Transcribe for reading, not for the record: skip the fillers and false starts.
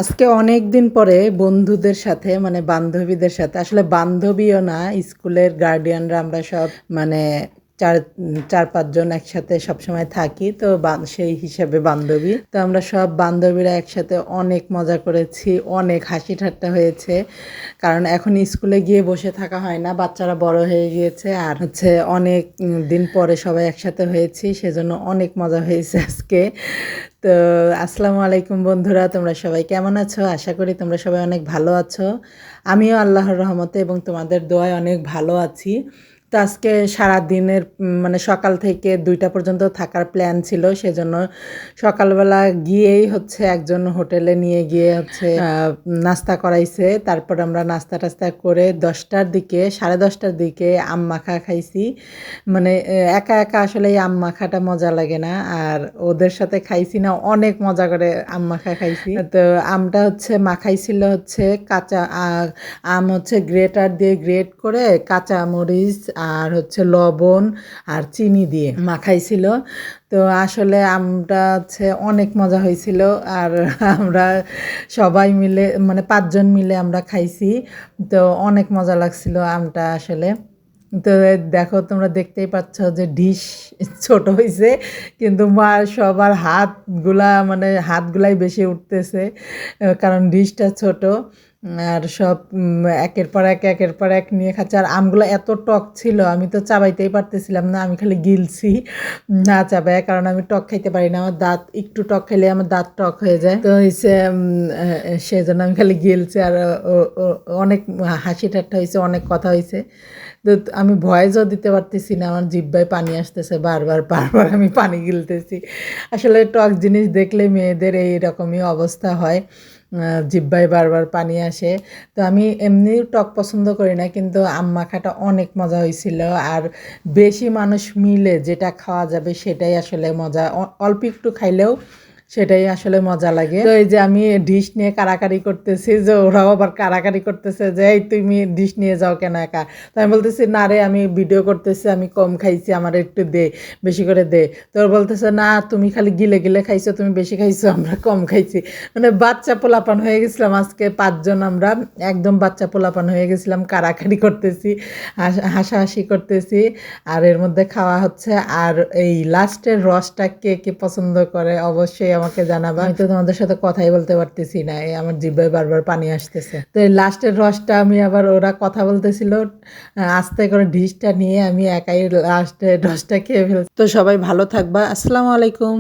আজকে অনেক দিন পরে বন্ধুদের সাথে মানে বান্ধবীদের সাথে আসলে বান্ধবীও না স্কুলের গার্ডিয়ানরা আমরা সব মানে চার চার পাঁচজন একসাথে সবসময় থাকি তো সেই হিসাবে বান্ধবী তো আমরা সব বান্ধবীরা একসাথে অনেক মজা করেছি, অনেক হাসি ঠাট্টা হয়েছে। কারণ এখন স্কুলে গিয়ে বসে থাকা হয় না, বাচ্চারা বড় হয়ে গিয়েছে আর অনেক দিন পরে সবাই একসাথে হয়েছি, সেজন্য অনেক মজা হয়েছে আজকে। তো আসসালামু আলাইকুম বন্ধুরা, তোমরা সবাই কেমন আছো? আশা করি তোমরা সবাই অনেক ভালো আছো। আমিও আল্লাহর রহমতে এবং তোমাদের দোয়ায় অনেক ভালো আছি। তো আজকে সারাদিনের মানে সকাল থেকে 2টা পর্যন্ত থাকার প্ল্যান ছিল, সেজন্য সকালবেলা গিয়েই একজন হোটেলে নিয়ে গিয়ে নাস্তা করাইছে। তারপর আমরা নাস্তা টাস্তা করে 10টার দিকে 10:30টার দিকে আম মাখা খাইছি। মানে একা একা আসলে এই আম মাখাটা মজা লাগে না, আর ওদের সাথে খাইছি না, অনেক মজা করে আম মাখা খাইছি। তো আমটা মাখাইছিল কাঁচা আম গ্রেটার দিয়ে গ্রেট করে কাঁচা মরিচ আর লবণ আর চিনি দিয়ে মাখাইছিল। তো আসলে আমটা অনেক মজা হয়েছিল। আর আমরা সবাই মিলে মানে 5জন মিলে আমরা খাইছি। তো অনেক মজা লাগছিল আমটা আসলে। তো দেখো, তোমরা দেখতেই পাচ্ছ যে ডিশ ছোট হয়েছে, কিন্তু সবার হাতগুলাই বেশি উঠতেছে, কারণ ডিশটা ছোট। আর সব একের পর এক নিয়ে খাচ্ছে। আর আমগুলো এত টক ছিল, আমি তো চাবাইতেই পারতেছিলাম না, আমি খালি গিলছি না চাবাই, কারণ আমি টক খাইতে পারি না। আমার দাঁত একটু টক খেলে আমার দাঁত টক হয়ে যায়। তো সেজন্য আমি খালি গিলছি। আর অনেক হাসি ঠাট্টা হয়েছে, অনেক কথা হয়েছে। তো আমি ভয়েসও দিতে পারতেছি না, আমার জিহ্বায় পানি আসতেছে, বারবার আমি পানি গিলতেছি। আসলে টক জিনিস দেখলে মেয়েদের এইরকমই অবস্থা হয়, জিহ্বায় বারবার পানি আসে। তো আমি এমনি টক পছন্দ করি না, কিন্তু আম মাখাটা অনেক মজা হয়েছিল। আর বেশি মানুষ মিলে যেটা খাওয়া যাবে সেটাই আসলে মজা, অল্প একটু খাইলেও সেটাই আসলে মজা লাগে। তো এই যে আমি ডিশ নিয়ে কারাকারি করতেছি, যে ওরাও আবার কারাকারি করতেছে যে এই তুমি ডিশ নিয়ে যাও কেন একা। তো আমি বলতেছি না রে, আমি ভিডিও করতেছি, আমি কম খাইছি, আমার একটু দে, বেশি করে দে। তো ওর বলতেছে না, তুমি খালি গিলে গিলে খাইছো, তুমি বেশি খাইছো, আমরা কম খাইছি। মানে বাচ্চা পোলাপান হয়ে গেছিলাম আজকে 5জন, আমরা একদম বাচ্চা পোলাপান হয়ে গেছিলাম, কারাকারি করতেছি, হাসাহাসি করতেছি, আর এর মধ্যে খাওয়া হচ্ছে। আর এই লাস্টের রসটা কে কে পছন্দ করে অবশ্যই আমাকে জানাবা। আমি তো তোমাদের সাথে কথাই বলতে পারতেছি না, আমার জিহ্বায় বারবার পানি আসতেছে। তো এই লাস্টের রসটা আমি আবার, ওরা কথা বলতেছিল, আস্তে করে ডিশটা নিয়ে আমি একাই লাস্টের রসটা খেয়ে ফেলছি। তো সবাই ভালো থাকবা, আসসালামু আলাইকুম।